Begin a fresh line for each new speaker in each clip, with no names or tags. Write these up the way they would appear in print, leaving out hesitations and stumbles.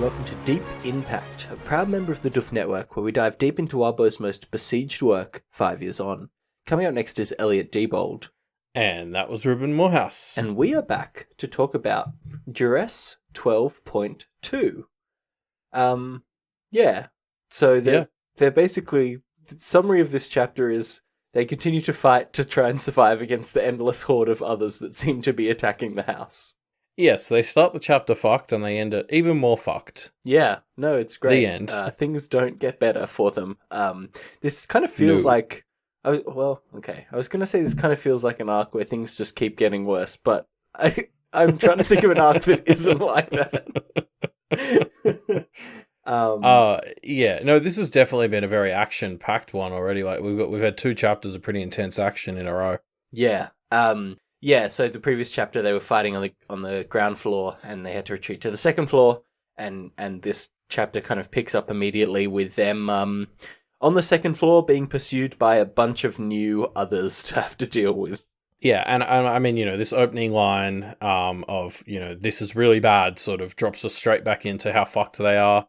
welcome to Deep In Pact, a proud member of the Duff Network, where we dive deep into Arbo's most besieged work 5 years on. Coming up next is Elliot Diebold.
And that was Ruben Morehouse.
And we are back to talk about Duress 12.2. So they're basically, the summary of this chapter is they continue to fight to try and survive against the endless horde of others that seem to be attacking the house.
Yes, they start the chapter fucked and they end it even more fucked.
Yeah, no, it's great.
The end.
Things don't get better for them. This kind of feels like... I was going to say this kind of feels like an arc where things just keep getting worse, but I'm trying to think of an arc that isn't like that.
This has definitely been a very action-packed one already. Like we've had 2 chapters of pretty intense action in a row.
Yeah. So the previous chapter they were fighting on the ground floor and they had to retreat to the second floor, and this chapter kind of picks up immediately with them on the second floor being pursued by a bunch of new others to have to deal with.
Yeah, and I mean, this opening line of, this is really bad sort of drops us straight back into how fucked they are,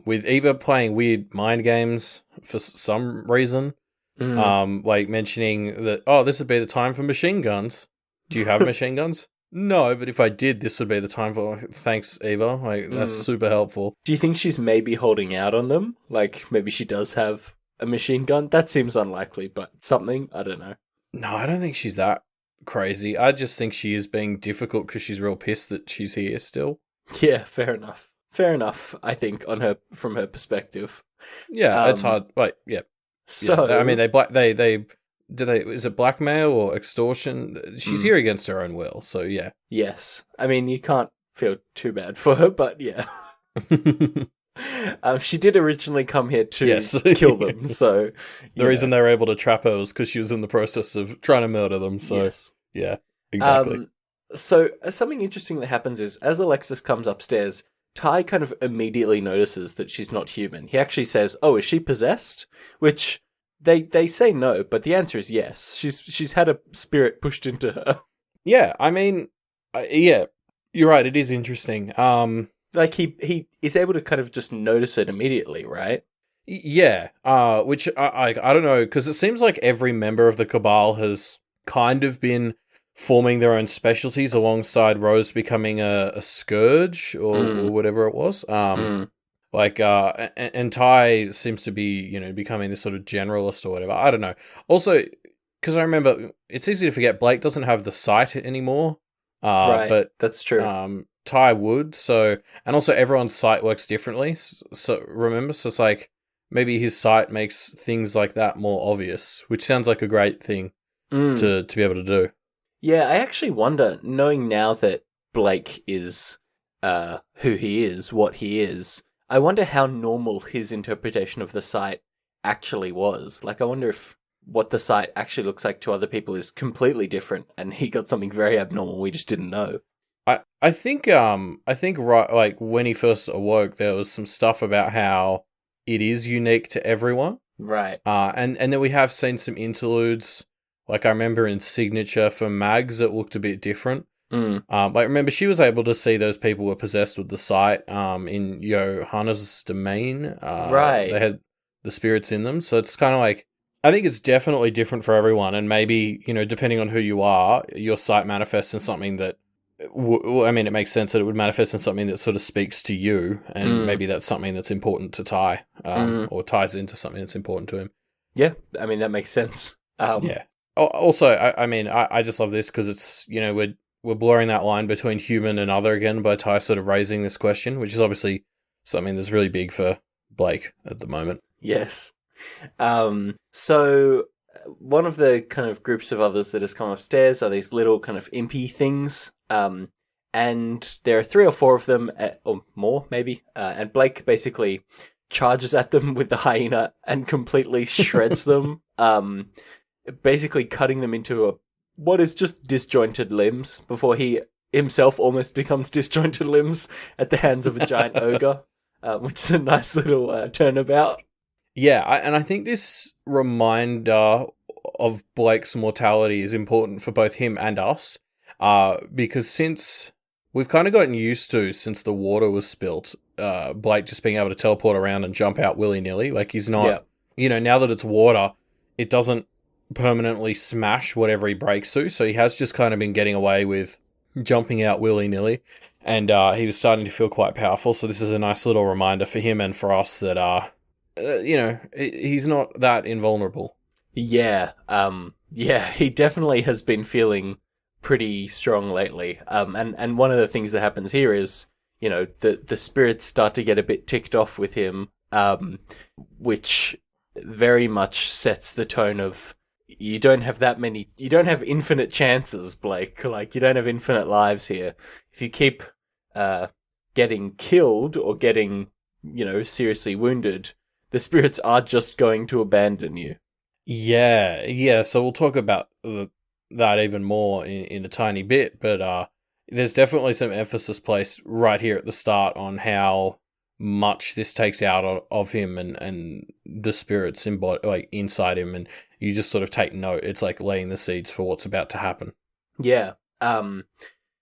with Eva playing weird mind games for some reason. Like mentioning that, this would be the time for machine guns. Do you have machine guns? No, but if I did, this would be the time for... Thanks, Eva. Like, that's super helpful.
Do you think she's maybe holding out on them? Like, maybe she does have a machine gun? That seems unlikely, but something? I don't know.
No, I don't think she's that crazy. I just think she is being difficult because she's real pissed that she's here still.
Yeah, fair enough. Fair enough, I think, from her perspective.
Yeah, it's hard. Like, yeah.
So...
Yeah, I mean, is it blackmail or extortion? She's here against her own will, so yeah.
Yes. I mean, you can't feel too bad for her, but yeah. She did originally come here to kill them, so...
The reason they were able to trap her was because she was in the process of trying to murder them, so...
Yes.
Yeah, exactly.
So, something interesting that happens is, as Alexis comes upstairs, Ty kind of immediately notices that she's not human. He actually says, "Oh, is she possessed?" Which... They say no, but the answer is yes. She's had a spirit pushed into her.
Yeah, I mean, you're right. It is interesting.
Like he is able to kind of just notice it immediately, right?
Yeah. Which I don't know, because it seems like every member of the Cabal has kind of been forming their own specialties alongside Rose becoming a scourge or whatever it was. Like, and Ty seems to be, becoming this sort of generalist or whatever. I don't know. Also, because I remember, it's easy to forget Blake doesn't have the sight anymore.
Right,
but
that's true.
Ty would, so... And also, everyone's sight works differently. So remember? So it's like, maybe his sight makes things like that more obvious, which sounds like a great thing to be able to do.
Yeah, I actually wonder, knowing now that Blake is who he is, what he is... I wonder how normal his interpretation of the sight actually was. Like, I wonder if what the sight actually looks like to other people is completely different, and he got something very abnormal we just didn't know.
I think right, like when he first awoke, there was some stuff about how it is unique to everyone.
Right.
And then we have seen some interludes. Like I remember in Signature for Mags, it looked a bit different. Like remember, she was able to see those people were possessed with the sight. In Johanna's domain,
right,
they had the spirits in them. So it's kind of like, I think it's definitely different for everyone, and maybe depending on who you are, your sight manifests in something that. I mean, it makes sense that it would manifest in something that sort of speaks to you, and maybe that's something that's important to Ty, or ties into something that's important to him.
Yeah, I mean that makes sense.
Yeah. Also, I just love this because it's we're blurring that line between human and other again by Ty sort of raising this question, which is obviously something that's really big for Blake at the moment.
Yes. So one of the kind of groups of others that has come upstairs are these little kind of impy things. And there are 3 or 4 of them, or more maybe. And Blake basically charges at them with the hyena and completely shreds them. Basically cutting them into what is just disjointed limbs before he himself almost becomes disjointed limbs at the hands of a giant ogre, which is a nice little turnabout.
Yeah, and I think this reminder of Blake's mortality is important for both him and us, because since we've kind of gotten used to since the water was spilt. Blake just being able to teleport around and jump out willy nilly. Like he's not,
Yeah.
now that it's water, it doesn't permanently smash whatever he breaks through. So he has just kind of been getting away with jumping out willy nilly, and he was starting to feel quite powerful. So this is a nice little reminder for him and for us that, he's not that invulnerable.
Yeah. Yeah, he definitely has been feeling pretty strong lately. And one of the things that happens here is, the spirits start to get a bit ticked off with him, which very much sets the tone of, you don't have infinite chances, Blake. Like, you don't have infinite lives here. If you keep getting killed or getting, seriously wounded, the spirits are just going to abandon you.
Yeah. So we'll talk about that even more in a tiny bit, but there's definitely some emphasis placed right here at the start on how much this takes out of him and the spirits inside him, and you just sort of take note. It's like laying the seeds for what's about to happen.
Yeah.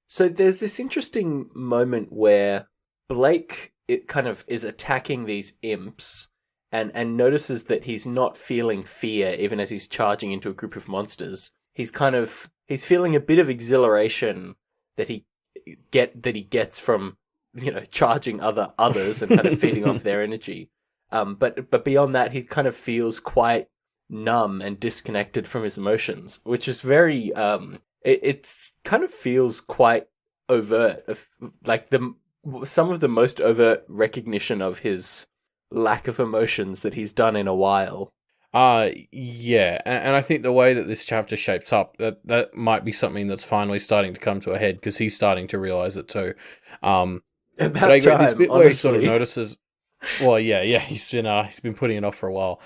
So there's this interesting moment where Blake, it kind of is attacking these imps, and notices that he's not feeling fear even as he's charging into a group of monsters. He's feeling a bit of exhilaration that he gets from, charging others and kind of feeding off their energy. But beyond that, he kind of feels quite numb and disconnected from his emotions, which is very it's kind of feels quite overt, like some of the most overt recognition of his lack of emotions that he's done in a while.
Yeah, and I think the way that this chapter shapes up, that might be something that's finally starting to come to a head, because he's starting to realize it too. But I agree, this bit where he sort of notices. Well, yeah, he's been putting it off for a while.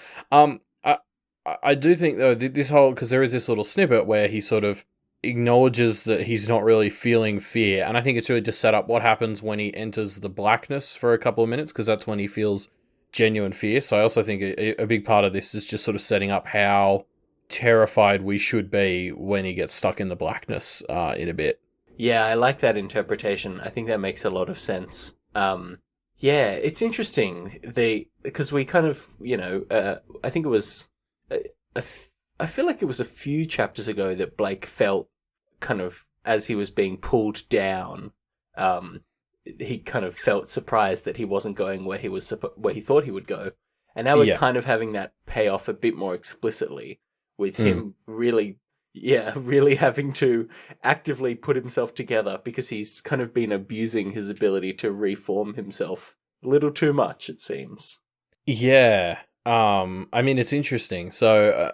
I do think though this whole, because there is this little snippet where he sort of acknowledges that he's not really feeling fear, and I think it's really to set up what happens when he enters the blackness for a couple of minutes, because that's when he feels genuine fear. So I also think a big part of this is just sort of setting up how terrified we should be when he gets stuck in the blackness in a bit.
Yeah, I like that interpretation. I think that makes a lot of sense. Yeah, it's interesting. Because we kind of, I think it was, I feel like it was a few chapters ago that Blake felt kind of, as he was being pulled down, he kind of felt surprised that he wasn't going where he thought he would go. And now we're kind of having that pay off a bit more explicitly, with him really having to actively put himself together, because he's kind of been abusing his ability to reform himself a little too much, it seems.
Yeah. I mean, it's interesting. So,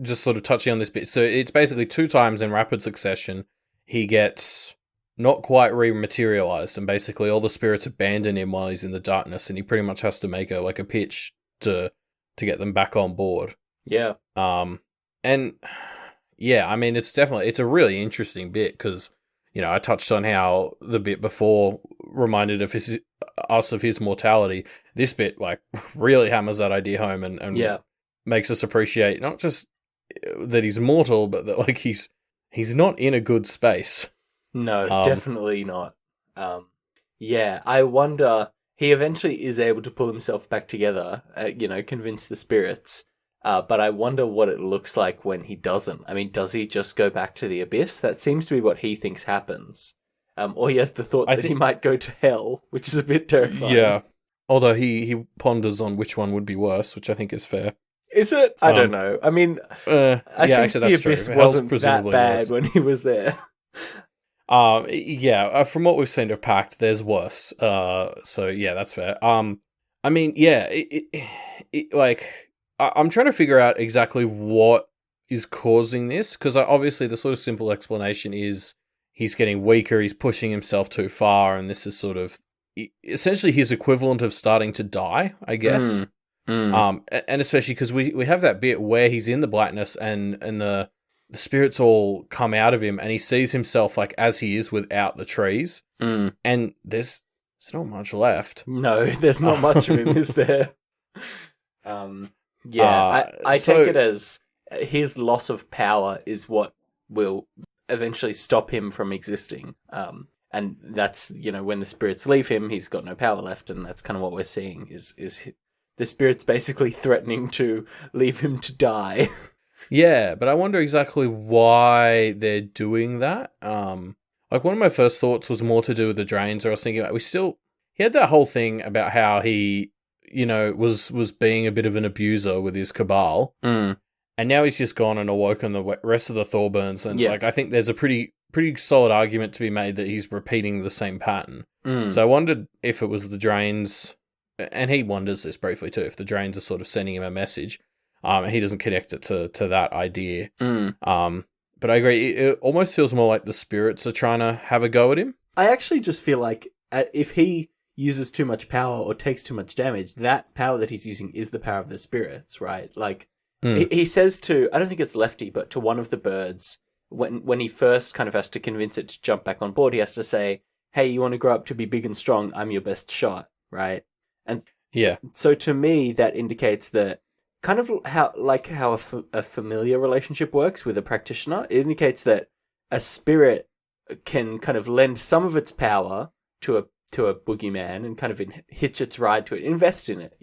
just sort of touching on this bit. So it's basically 2 times in rapid succession he gets not quite rematerialized, and basically all the spirits abandon him while he's in the darkness, and he pretty much has to make a pitch to get them back on board.
Yeah.
And yeah, I mean, it's a really interesting bit, because, I touched on how the bit before reminded of us of his mortality. This bit, like, really hammers that idea home and makes us appreciate not just that he's mortal, but that, like, he's not in a good space.
No, definitely not. I wonder, he eventually is able to pull himself back together, convince the spirits, but I wonder what it looks like when he doesn't. I mean, does he just go back to the abyss? That seems to be what he thinks happens. Or he has the thought that he might go to hell, which is a bit terrifying.
Yeah, although he ponders on which one would be worse, which I think is fair.
Is it? I don't know. I mean, I think
actually,
the abyss wasn't that bad when he was there.
From what we've seen of Pact, there's worse. So yeah, that's fair. I mean, yeah, I'm trying to figure out exactly what is causing this, because obviously the sort of simple explanation is he's getting weaker, he's pushing himself too far, and this is sort of essentially his equivalent of starting to die, I guess. And especially because we have that bit where he's in the blackness and the spirits all come out of him, and he sees himself like as he is without the trees, and there's not much left.
No, there's not much of him, is there? I take it as his loss of power is what will eventually stop him from existing. And that's, when the spirits leave him, he's got no power left, and that's kind of what we're seeing is the spirits basically threatening to leave him to die.
Yeah, but I wonder exactly why they're doing that. Like one of my first thoughts was more to do with the drains. I was thinking about he had that whole thing about how he, was being a bit of an abuser with his cabal,
Mm.
and now he's just gone and awoken the rest of the Thorburns, and
Yeah.
I think there's a pretty solid argument to be made that he's repeating the same pattern.
Mm.
So I wondered if it was the drains, and he wonders this briefly too, if the drains are sort of sending him a message. He doesn't connect it to that idea. But I agree. It almost feels more like the spirits are trying to have a go at him.
I actually just feel like if he uses too much power or takes too much damage, that power that he's using is the power of the spirits, right? Like, he says to, I don't think it's Lefty, but to one of the birds, when he first kind of has to convince it to jump back on board, he has to say, hey, you want to grow up to be big and strong? I'm your best shot, right? And
yeah.
So to me, that indicates that kind of how a familiar relationship works with a practitioner. It indicates that a spirit can kind of lend some of its power to a boogeyman and kind of hitch its ride to it, invest in it,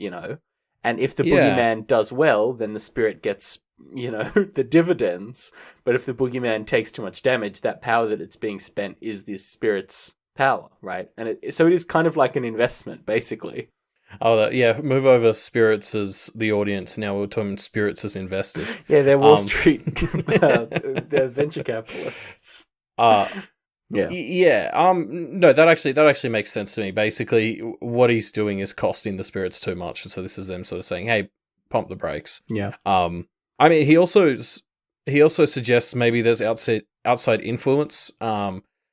And if the boogeyman does well, then the spirit gets, the dividends. But if the boogeyman takes too much damage, that power that it's being spent is the spirit's power, right? And so it is kind of like an investment, basically.
Oh, yeah, move over spirits as the audience. Now we're talking spirits as investors.
Yeah, they're Wall Street, they're venture capitalists.
Yeah. No, that actually makes sense to me. Basically, what he's doing is costing the spirits too much. So this is them sort of saying, hey, pump the brakes.
Yeah.
I mean, he also suggests maybe there's outside influence,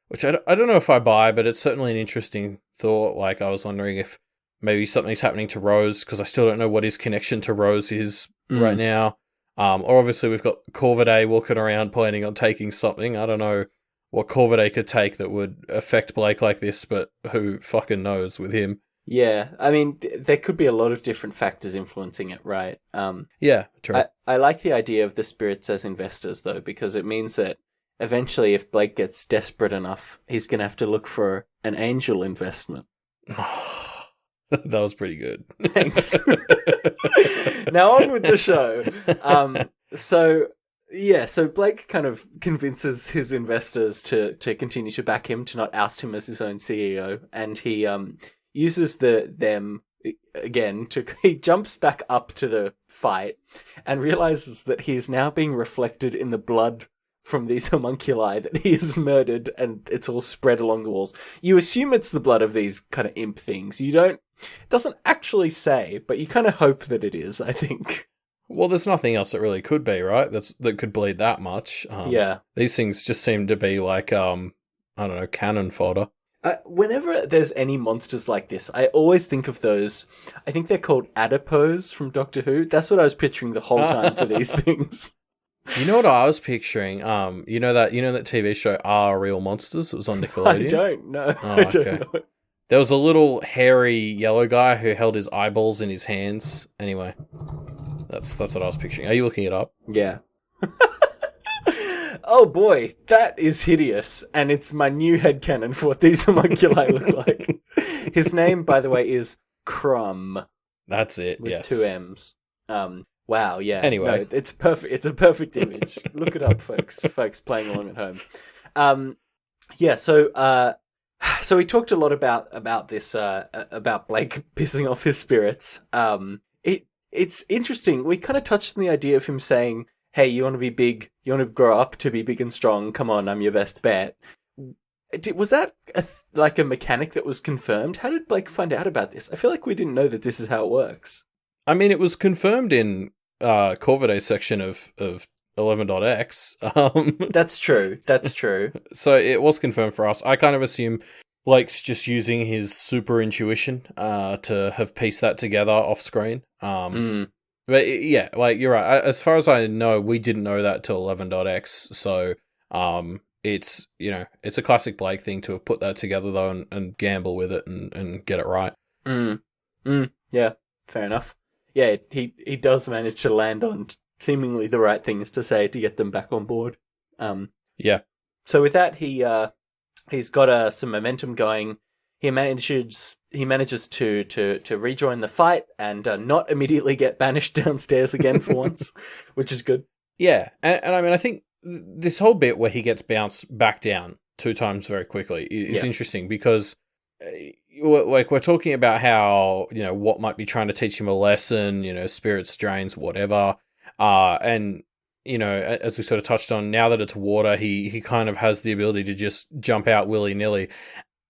which I don't know if I buy, but it's certainly an interesting thought. Like, I was wondering if maybe something's happening to Rose, because I still don't know what his connection to Rose is right now. Or obviously we've got Corvidae walking around planning on taking something. I don't know what Corvidae could take that would affect Blake like this, but who fucking knows with him.
Yeah, I mean, there could be a lot of different factors influencing it, right?
Yeah, true.
I like the idea of the spirits as investors, though, because it means that eventually, if Blake gets desperate enough, he's going to have to look for an angel investment.
That was pretty good.
Thanks. Now on with the show. So Blake kind of convinces his investors to continue to back him, to not oust him as his own CEO, and he uses them again he jumps back up to the fight and realizes that he is now being reflected in the blood from these homunculi that he has murdered, and it's all spread along the walls. You assume it's the blood of these kind of imp things. It doesn't actually say, but you kind of hope that it is, I think.
Well, there's nothing else that really could be, right? That could bleed that much.
Yeah.
These things just seem to be like, I don't know, cannon fodder.
Whenever there's any monsters like this, I always think of those. I think they're called adipose from Doctor Who. That's what I was picturing the whole time for these things.
You know what I was picturing? You know that TV show Are Real Monsters? It was on Nickelodeon.
I don't know.
Oh,
I don't know.
There was a little hairy yellow guy who held his eyeballs in his hands. Anyway, that's what I was picturing. Are you looking it up?
Yeah. Oh boy, that is hideous, and it's my new headcanon for what these homunculi look like. His name, by the way, is Crumb.
That's it.
With
yes.
2 M's. Wow, yeah.
Anyway.
No, it's perfect. It's a perfect image. Look it up, folks playing along at home. Yeah, so we talked a lot about this, about Blake pissing off his spirits. It's interesting. We kind of touched on the idea of him saying, hey, you want to be big, you want to grow up to be big and strong, come on, I'm your best bet. Was that like a mechanic that was confirmed? How did Blake find out about this? I feel like we didn't know that this is how it works.
I mean, it was confirmed in Corvidae's section of 11.x.
That's true.
So it was confirmed for us. I kind of assume Blake's just using his super intuition to have pieced that together off screen. But yeah, like you're right. As far as I know, we didn't know that till 11.x. So it's it's a classic Blake thing to have put that together though and gamble with it and get it right.
Yeah, fair enough. Yeah, he does manage to land on seemingly the right things to say to get them back on board.
Yeah.
So with that, he's got some momentum going. He manages to rejoin the fight and not immediately get banished downstairs again for once, which is good.
Yeah, and I mean, I think this whole bit where he gets bounced back down 2 times very quickly is interesting because, like, we're talking about how, what might be trying to teach him a lesson, spirit strains, whatever, and as we sort of touched on, now that it's water, he kind of has the ability to just jump out willy nilly,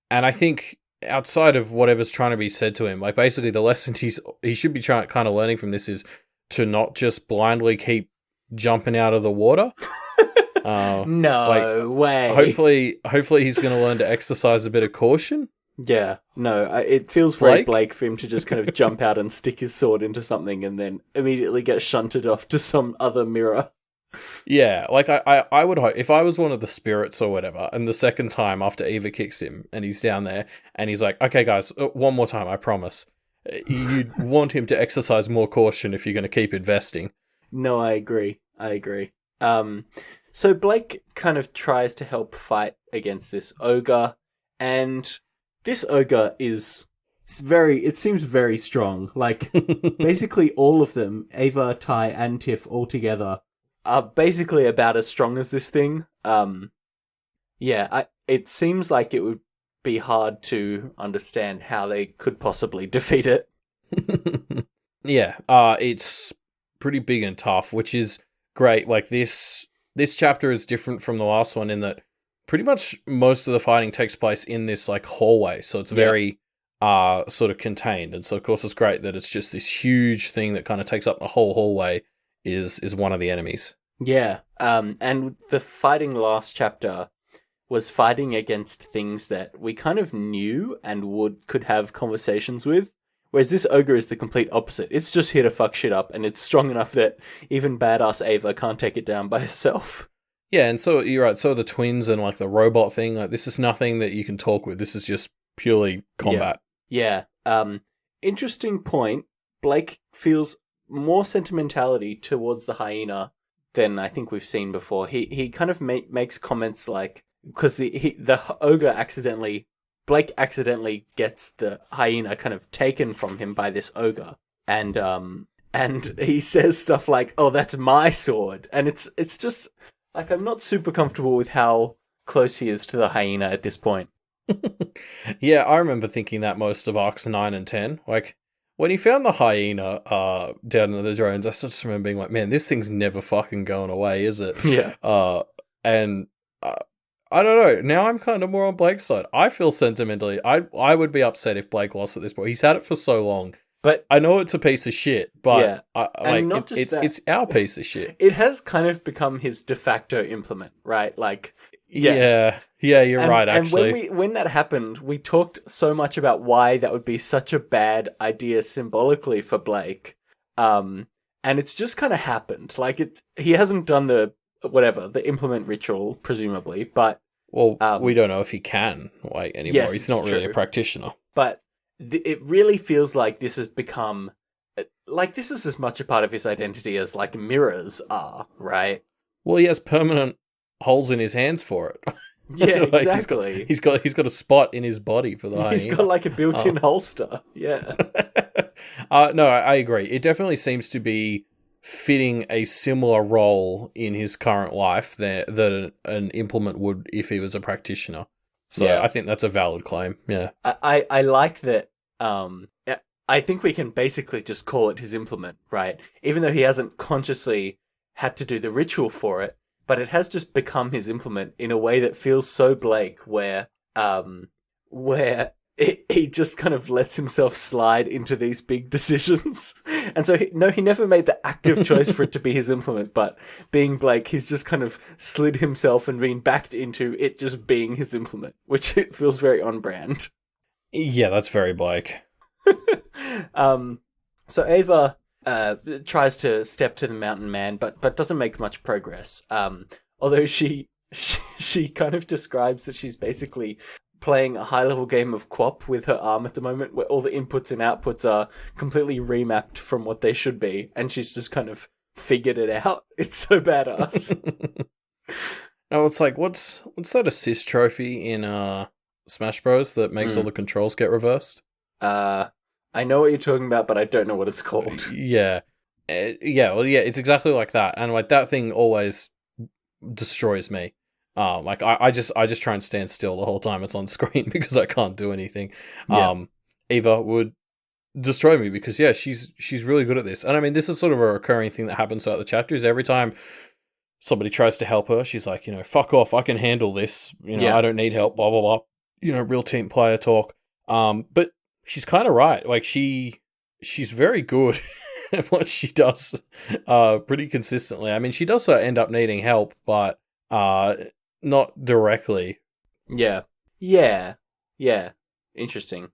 and I think outside of whatever's trying to be said to him, like basically the lesson he should be kind of learning from this is to not just blindly keep jumping out of the water.
No way.
Hopefully he's going to learn to exercise a bit of caution.
Yeah, no, it feels very Blake for him to just kind of jump out and stick his sword into something and then immediately get shunted off to some other mirror.
Yeah, like I would hope, if I was one of the spirits or whatever, and the second time after Eva kicks him and he's down there and he's like, okay guys, one more time, I promise. You'd want him to exercise more caution if you're going to keep investing.
No, I agree. So Blake kind of tries to help fight against this ogre, and this ogre it seems very strong. Like, basically all of them, Ava, Ty, and Tiff all together, are basically about as strong as this thing. It seems like it would be hard to understand how they could possibly defeat it.
Yeah, it's pretty big and tough, which is great. Like, this chapter is different from the last one in that pretty much most of the fighting takes place in this like hallway, so it's very sort of contained. And so of course it's great that it's just this huge thing that kind of takes up the whole hallway is one of the enemies.
Yeah. And the fighting last chapter was fighting against things that we kind of knew and could have conversations with. Whereas this ogre is the complete opposite. It's just here to fuck shit up, and it's strong enough that even badass Ava can't take it down by herself.
Yeah, and so you're right. So the twins and like the robot thing, like this is nothing that you can talk with. This is just purely combat.
Yeah. Interesting point. Blake feels more sentimentality towards the hyena than I think we've seen before. He kind of makes comments like, because the ogre Blake accidentally gets the hyena kind of taken from him by this ogre, and he says stuff like, "Oh, that's my sword," and it's just like, I'm not super comfortable with how close he is to the hyena at this point.
Yeah, I remember thinking that most of arcs 9 and 10. Like, when he found the hyena down in the drones, I just remember being like, man, this thing's never fucking going away, is it?
Yeah.
I don't know. Now I'm kind of more on Blake's side. I feel sentimentally, I would be upset if Blake lost at this point. He's had it for so long. But I know it's a piece of shit, but it's our piece of shit.
It has kind of become his de facto implement, right? Like,
yeah, you're right, actually.
And when that happened, we talked so much about why that would be such a bad idea symbolically for Blake. And it's just kind of happened. Like, he hasn't done the implement ritual, presumably, but...
Well, we don't know if he can, anymore.
Yes,
he's not really a practitioner.
But it really feels like this has become... Like, this is as much a part of his identity as, like, mirrors are, right?
Well, he has permanent holes in his hands for it.
Yeah, exactly.
He's got a spot in his body for the hyena.
He's got, like, a built-in holster. Yeah.
No, I agree. It definitely seems to be fitting a similar role in his current life that an implement would if he was a practitioner. So yeah. I think that's a valid claim. Yeah.
I like that. I think we can basically just call it his implement, right? Even though he hasn't consciously had to do the ritual for it, but it has just become his implement in a way that feels so Blake, where he just kind of lets himself slide into these big decisions. And so, he never made the active choice for it to be his implement, but being Blake, he's just kind of slid himself and been backed into it just being his implement, which it feels very on brand.
Yeah, that's very Blake.
So Ava tries to step to the mountain man, but doesn't make much progress. Although she kind of describes that she's basically playing a high-level game of QWOP with her arm at the moment, where all the inputs and outputs are completely remapped from what they should be, and she's just kind of figured it out. It's so badass.
Oh, it's like what's that assist trophy in Smash Bros that makes all
Mm.
the controls get reversed?
Uh, I know what you're talking about, but I don't know what it's called.
Yeah. Yeah, well, yeah, it's exactly like that, and like that thing always destroys me. Like I just try and stand still the whole time it's on screen because I can't do anything.
Yeah.
Eva would destroy me because yeah, she's really good at this, and I mean this is sort of a recurring thing that happens throughout the chapters. Every time somebody tries to help her, she's like, fuck off, I can handle this.
Yeah.
I don't need help. Blah blah blah. Real team player talk. But she's kind of right. Like she's very good at what she does, pretty consistently. I mean, she does end up needing help, but not directly.
Yeah. Yeah. Yeah. Interesting.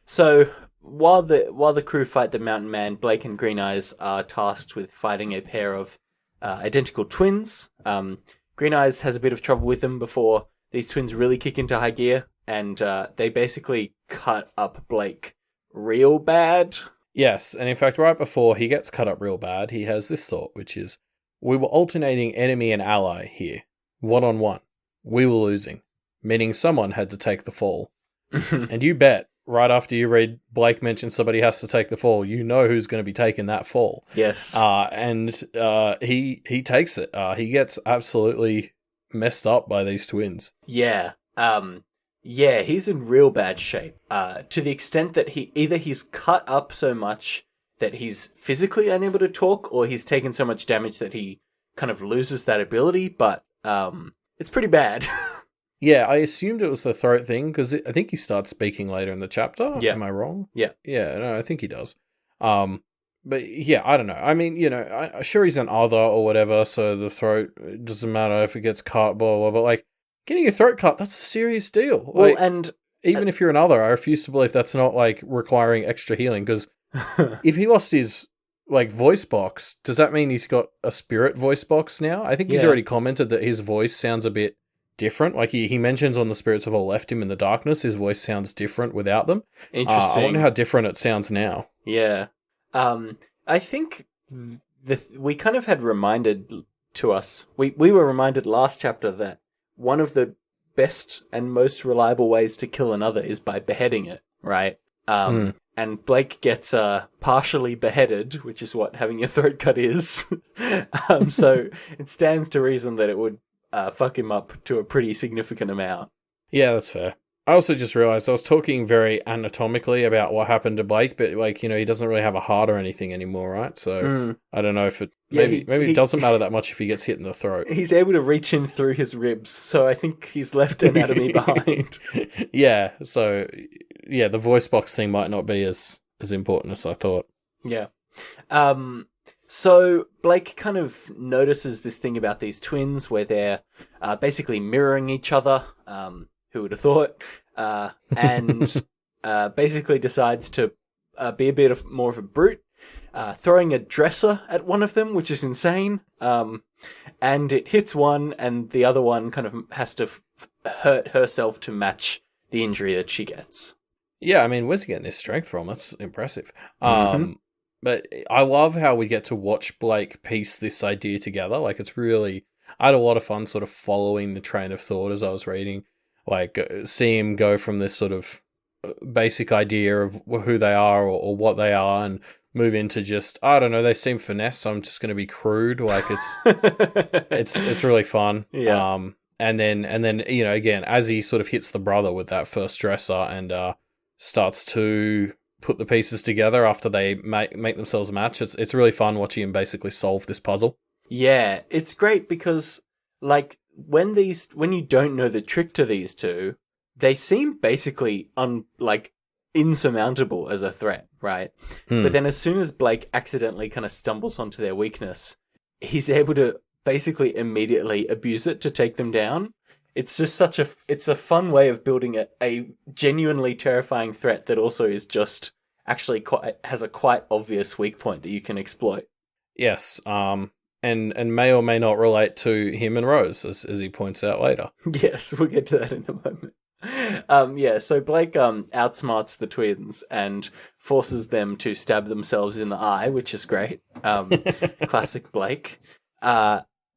So while the crew fight the Mountain Man, Blake and Green Eyes are tasked with fighting a pair of identical twins. Green Eyes has a bit of trouble with them before these twins really kick into high gear, and they basically cut up Blake real bad.
Yes, and in fact, right before he gets cut up real bad, he has this thought, which is, we were alternating enemy and ally here, 1-on-1. We were losing, meaning someone had to take the fall. And you bet, right after you read Blake mention somebody has to take the fall, you know who's going to be taking that fall.
Yes.
And he takes it. He gets absolutely messed up by these twins.
Yeah. Yeah, he's in real bad shape. To the extent that he's cut up so much that he's physically unable to talk, or he's taken so much damage that he kind of loses that ability, but it's pretty bad.
Yeah, I assumed it was the throat thing because I think he starts speaking later in the chapter.
Yeah.
Am I wrong?
Yeah.
Yeah, no, I think he does. But yeah, I don't know. I mean, sure he's an other or whatever, so the throat, it doesn't matter if it gets cut, blah, blah, but like, getting your throat cut, that's a serious deal.
Well,
Like,
and
even if you're an other, I refuse to believe that's not like requiring extra healing because if he lost his like voice box, does that mean he's got a spirit voice box now? I think he's
Yeah.
already commented that his voice sounds a bit different. Like he mentions on the spirits have all left him in the darkness, his voice sounds different without them. I wonder
interesting.
how different it sounds now.
Yeah. I think we kind of had reminded to us. We were reminded last chapter that one of the best and most reliable ways to kill another is by beheading it, right? And Blake gets partially beheaded, which is what having your throat cut is. So it stands to reason that it would fuck him up to a pretty significant amount.
Yeah, that's fair. I also just realized I was talking very anatomically about what happened to Blake, but like, he doesn't really have a heart or anything anymore, right? So I don't know if it maybe it doesn't matter that much if he gets hit in the throat.
He's able to reach in through his ribs, so I think he's left anatomy behind.
Yeah, so yeah, the voice box thing might not be as important as I thought.
Yeah. So Blake kind of notices this thing about these twins where they're basically mirroring each other. Who would have thought? And basically decides to be a bit more of a brute, throwing a dresser at one of them, which is insane. And it hits one, and the other one kind of has to hurt herself to match the injury that she gets.
Yeah, I mean, where's he getting this strength from? That's impressive.
Mm-hmm.
But I love how we get to watch Blake piece this idea together. Like, it's really... I had a lot of fun sort of following the train of thought as I was reading. Like, see him go from this sort of basic idea of who they are or what they are and move into just, I don't know, they seem finesse, so I'm just going to be crude. Like, it's really fun.
Yeah.
And then again, as he sort of hits the brother with that first dresser and starts to put the pieces together after they make themselves a match, it's really fun watching him basically solve this puzzle.
Yeah, it's great because, like, when you don't know the trick to these two, they seem basically insurmountable as a threat, right? But then as soon as Blake accidentally kind of stumbles onto their weakness, he's able to basically immediately abuse it to take them down. It's just it's a fun way of building a genuinely terrifying threat that also is just actually has a quite obvious weak point that you can exploit.
Yes, and may or may not relate to him and Rose, as he points out later.
Yes, we'll get to that in a moment. Yeah, so Blake outsmarts the twins and forces them to stab themselves in the eye, which is great. Classic Blake.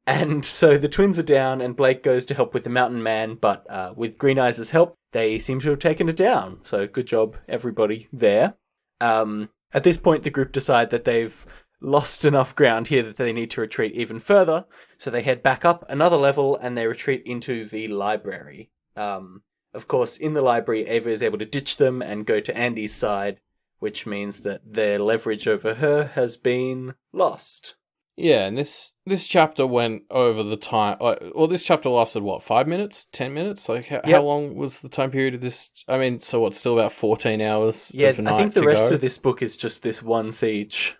And so the twins are down, and Blake goes to help with the mountain man, but with Green Eyes' help, they seem to have taken it down. So good job, everybody there. At this point, the group decide that they've lost enough ground here that they need to retreat even further. So they head back up another level, and they retreat into the library. Of course, in the library, Ava is able to ditch them and go to Andy's side, which means that their leverage over her has been lost.
Yeah, and this chapter went over the time. Well, this chapter lasted what, 5 minutes, 10 minutes? Like, how long was the time period of this? I mean, so what's still about 14 hours?
Yeah,
of a night
I think the rest
go?
of this book is just this one siege.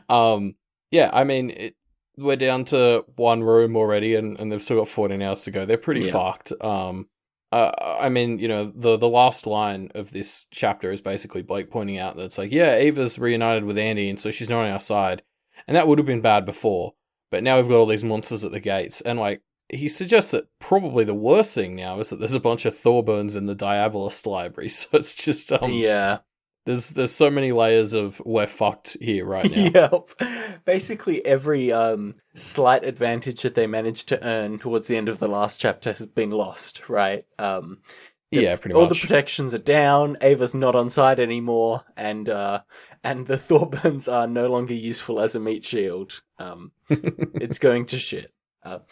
Yeah, I mean, we're down to one room already, and they've still got 14 hours to go. They're pretty fucked. I mean, you know, the last line of this chapter is basically Blake pointing out that it's like, yeah, Ava's reunited with Andy, and so she's not on our side. And that would have been bad before, but now we've got all these monsters at the gates. And, like, he suggests that probably the worst thing now is that there's a bunch of Thorburns in the Diabolist library. So it's just,
Yeah.
There's so many layers of we're fucked here right now.
Yep. Basically, every slight advantage that they managed to earn towards the end of the last chapter has been lost, right?
Yeah, pretty
all
much.
the protections are down. Ava's not on side anymore, and the Thorburns are no longer useful as a meat shield. It's going to shit. I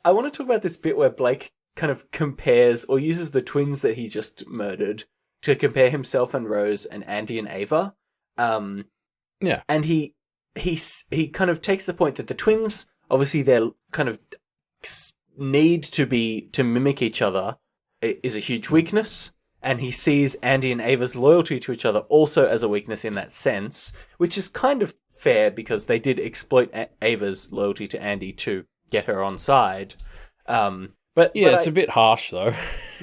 want to talk about this bit where Blake kind of compares or uses the twins that he just murdered to compare himself and Rose and Andy and Ava.
Yeah.
And he kind of takes the point that the twins, obviously their kind of need to mimic each other is a huge weakness. And he sees Andy and Ava's loyalty to each other also as a weakness in that sense, which is kind of fair because they did exploit Ava's loyalty to Andy to get her on side. But
it's a bit harsh though.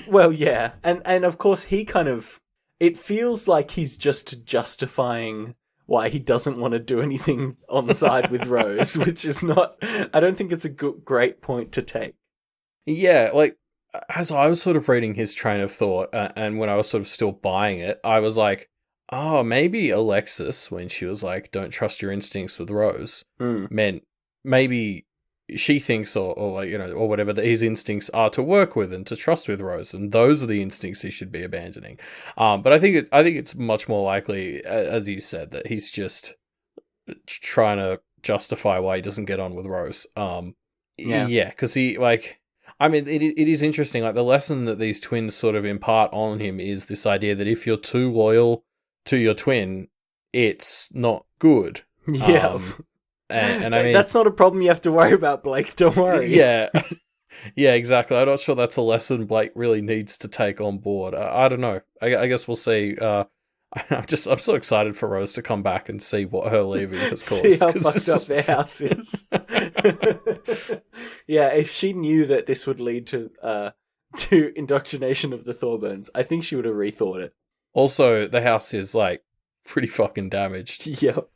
Well, yeah, and of course he kind of, it feels like he's just justifying why he doesn't want to do anything on the side with Rose, which is not, I don't think it's a great point to take.
Yeah, like, as I was sort of reading his train of thought, and when I was sort of still buying it, I was like, oh, maybe Alexis, when she was like, don't trust your instincts with Rose, meant maybe she thinks, or you know, or whatever, that his instincts are to work with and to trust with Rose, and those are the instincts he should be abandoning. But I think it's much more likely, as you said, that he's just trying to justify why he doesn't get on with Rose. Yeah, because he, like, I mean, it is interesting. Like, the lesson that these twins sort of impart on him is this idea that if you're too loyal to your twin, it's not good.
Yeah.
And I mean,
that's not a problem you have to worry about, Blake. Don't worry.
Yeah. Yeah, exactly. I'm not sure that's a lesson Blake really needs to take on board. I don't know. I guess we'll see. I'm so excited for Rose to come back and see what her leaving has caused.
See how fucked up their house is. Yeah, if she knew that this would lead to indoctrination of the Thorburns, I think she would have rethought it.
Also, the house is like pretty fucking damaged.
Yep.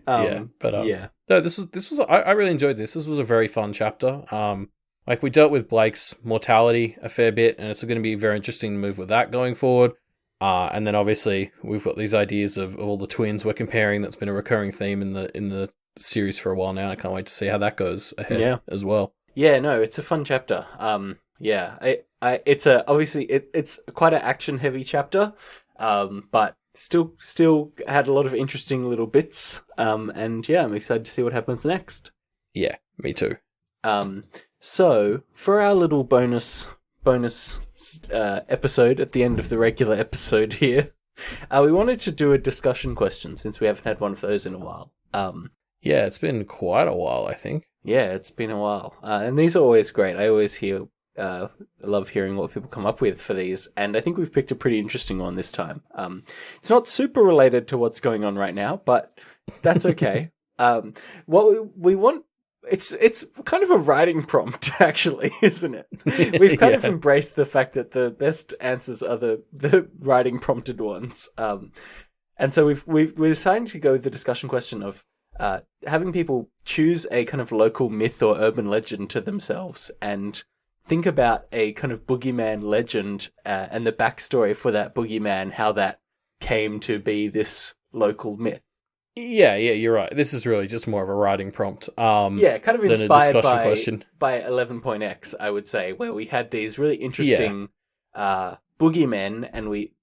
Yeah, but
yeah.
No, this was I really enjoyed this. This was a very fun chapter. Like, we dealt with Blake's mortality a fair bit, and it's going to be very interesting to move with that going forward. And then obviously we've got these ideas of all the twins we're comparing. That's been a recurring theme in the series for a while now. I can't wait to see how that goes ahead as well.
Yeah, no, it's a fun chapter. Yeah, it's it's quite an action heavy chapter. But still had a lot of interesting little bits. And yeah, I'm excited to see what happens next.
Yeah, me too.
So for our little bonus episode at the end of the regular episode here, we wanted to do a discussion question since we haven't had one of those in a while.
Yeah, it's been quite a while, I think.
Yeah, it's been a while. And these are always great. I always I love hearing what people come up with for these, and I think we've picked a pretty interesting one this time. It's not super related to what's going on right now, but that's okay. What we want, it's kind of a writing prompt, actually, isn't it? We've kind of embraced the fact that the best answers are the writing prompted ones. And so we're deciding to go with the discussion question of having people choose a kind of local myth or urban legend to themselves and think about a kind of boogeyman legend and the backstory for that boogeyman, how that came to be this local myth.
Yeah, you're right. This is really just more of a writing prompt
Yeah, kind of
than a
inspired
discussion
by
question.
11.x, I would say, where we had these really
Yeah.
interesting boogeymen, and we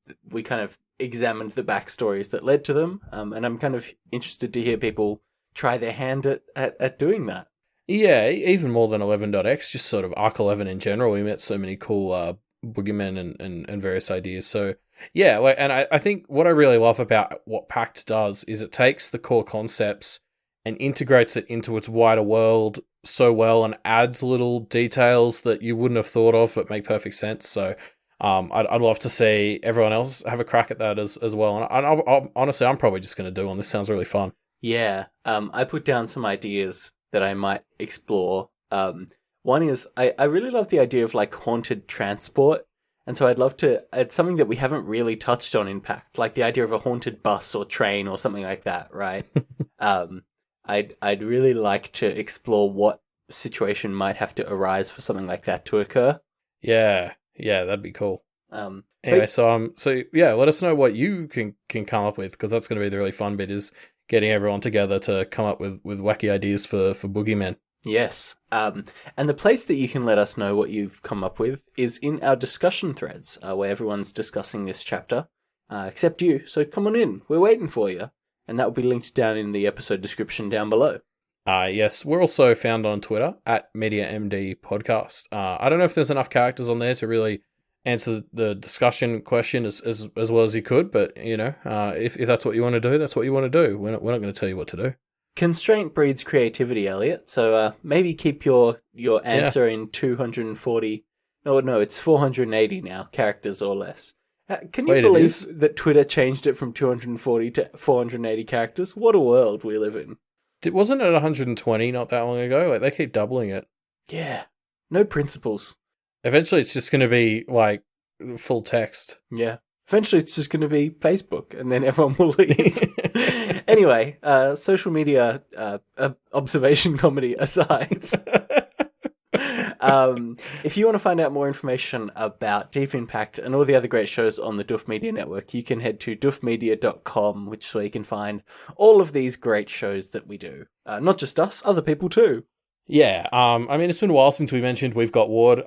kind of examined the backstories that led to them. And I'm kind of interested to hear people try their hand at doing that.
Yeah, even more than 11.x, just sort of Arc 11 in general. We met so many cool boogeymen and various ideas. So, yeah, and I think what I really love about what Pact does is it takes the core concepts and integrates it into its wider world so well and adds little details that you wouldn't have thought of but make perfect sense. So, I'd love to see everyone else have a crack at that as well. And honestly, I'm probably just going to do one. This sounds really fun.
Yeah, I put down some ideas that I might explore. One is I really love the idea of like haunted transport, and so I'd love to. It's something that we haven't really touched on in Pact, like the idea of a haunted bus or train or something like that, right? um, I'd really like to explore what situation might have to arise for something like that to occur.
Yeah, that'd be cool. Anyway,
But
so yeah, let us know what you can come up with because that's going to be the really fun bit is getting everyone together to come up with wacky ideas for boogeymen.
yes. And the place that you can let us know what you've come up with is in our discussion threads, where everyone's discussing this chapter, except you. So come on in. We're waiting for you. And that will be linked down in the episode description down below.
Yes, we're also found on Twitter at MediaMD Podcast. I don't know if there's enough characters on there to really answer the discussion question as well as you could, but you know, if that's what you want to do, that's what you want to do. We're not going to tell you what to do.
Constraint breeds creativity, Elliot. So maybe keep your
Yeah.
answer in 240. No, it's 480 now, characters or less. Can you
Wait, it
believe
is?
that Twitter changed it from 240 to 480 characters? What a world we live in.
Wasn't it 120 not that long ago? Like they keep doubling it.
Yeah. No principles.
Eventually, it's just going to be like full text.
Yeah. Eventually, it's just going to be Facebook, and then everyone will leave. Anyway, social media observation comedy aside, if you want to find out more information about Deep Impact and all the other great shows on the Doof Media Network, you can head to doofmedia.com, which is where you can find all of these great shows that we do. Not just us, other people too.
Yeah, I mean, it's been a while since we mentioned We've Got Ward.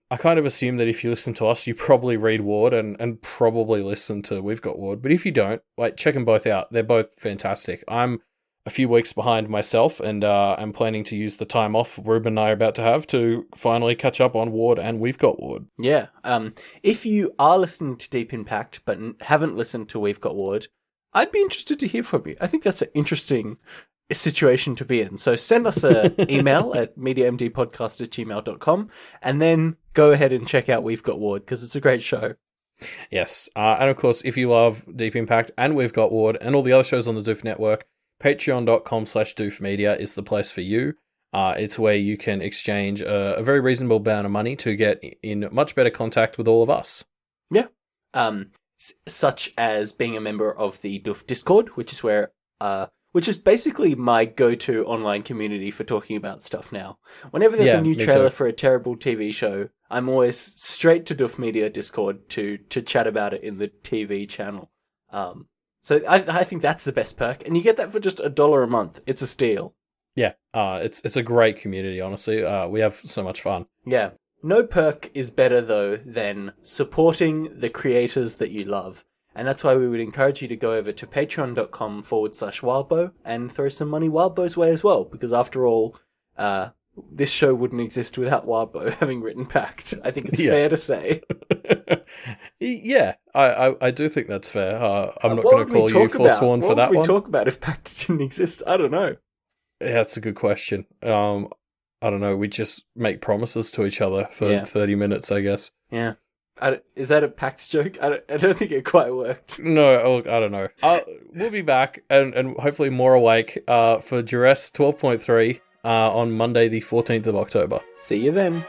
I kind of assume that if you listen to us, you probably read Ward and probably listen to We've Got Ward. But if you don't, like, check them both out. They're both fantastic. I'm a few weeks behind myself, and I'm planning to use the time off Ruben and I are about to have to finally catch up on Ward and We've Got Ward.
Yeah, if you are listening to Deep Impact but haven't listened to We've Got Ward, I'd be interested to hear from you. I think that's an interesting situation to be in. So send us an email at mediamdpodcast@gmail.com and then go ahead and check out We've Got Ward because it's a great show.
Yes, and of course, if you love Deep Impact and We've Got Ward and all the other shows on the Doof Network, patreon.com/doofmedia is the place for you. It's where you can exchange a very reasonable amount of money to get in much better contact with all of us.
Yeah. Such as being a member of the Doof Discord, which is where which is basically my go-to online community for talking about stuff now. Whenever there's a new trailer for a terrible TV show, I'm always straight to Doof Media Discord to chat about it in the TV channel. So I think that's the best perk, and you get that for just $1 a month. It's a steal.
Yeah, it's a great community, honestly. We have so much fun.
Yeah. No perk is better, though, than supporting the creators that you love. And that's why we would encourage you to go over to patreon.com/Wildbow and throw some money Wildbow's way as well. Because after all, this show wouldn't exist without Wildbow having written Pact. I think it's fair to say.
Yeah, I do think that's fair. I'm not going to call you forsworn for that one.
What would we talk about if Pact didn't exist? I don't know.
Yeah, that's a good question. I don't know. We just make promises to each other for 30 minutes, I guess.
Yeah. Is that a Pact joke? I don't think it quite worked.
No, I don't know. We'll be back and hopefully more awake for Duress 12.3 on Monday the 14th of October.
See you then.